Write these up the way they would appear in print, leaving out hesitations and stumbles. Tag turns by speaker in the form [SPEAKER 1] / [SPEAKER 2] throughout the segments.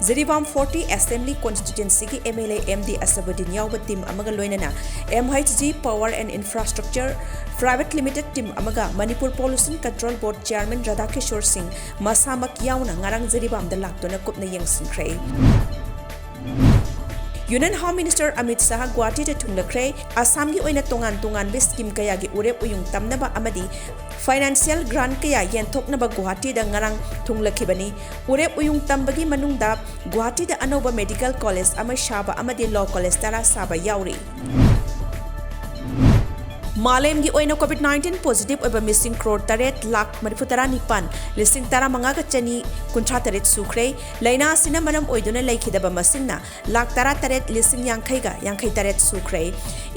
[SPEAKER 1] Ziribam 40 Assembly Constituency ki MLA MD Asabudin Yawba team amaga loinana MHG Power and Infrastructure Private Limited team amaga Manipur Pollution Control Board Chairman Radhakishore Singh masamak yauna ngarang Ziribam da laktona kupna yengsinkre. Union Home Minister Amit Shah Guwahati da thunglakre Assam gi oina tongan bi scheme kaya gi urep uyung tamnaba amadi financial grant kaya yenthoknaba Guwahati da ngarang thunglakibani urep uyung tambagi manungda Guwahati da anoba medical college ama shaba amadi law college tara saba yauri. Malem gi oina COVID-19 positive oba missing crore taret lakh marifutara nipan listing tara mangaga chani kuntra taret sukre laina sina manam oiduna laikhidaba masingna lakh tara taret listing yankai taret sukre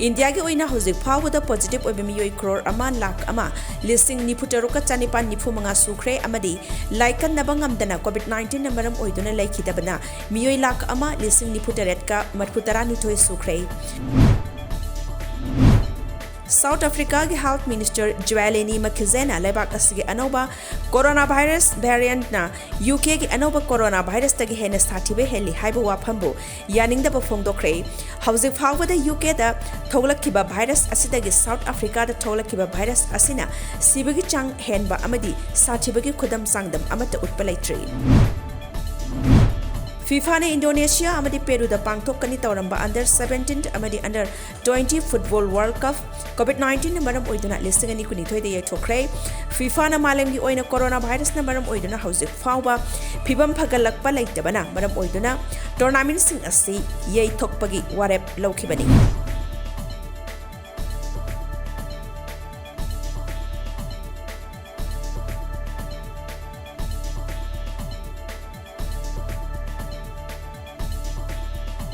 [SPEAKER 1] India gi oina hozik phawda positive oba miyoi crore ama lakh ama listing niputaruka chanipan nifu manga sukre amadi laikan nabangam dana COVID-19 na manam oiduna laikhidabana miyoi lakh ama listing niputaret ka marifutara nithoi sukre. South Africa ki Health Minister Joeleni Makizena lebak asige anoba coronavirus variant na UK ki anoba coronavirus tagi hena sathibe heli haiba waphambu yaningda ba phongdokre hauzik phawda UK da thoglakhiba virus asidagi South Africa da thoglakhiba virus asina sibagi chang henba amadi sathibagi khudam sangdam amata utpalaitri. FIFA ne Indonesia amadi Peru da pangthokani tawramba under 17 amadi under 20 football world cup COVID-19 na maram oiduna listing ani kuni thoi de yaithokre FIFA na malem gi oina coronavirus na maram oiduna hauzik fawba phibam phagalakpa laitabana maram oiduna tournament sing asi yaithokpagi warep laukhibani.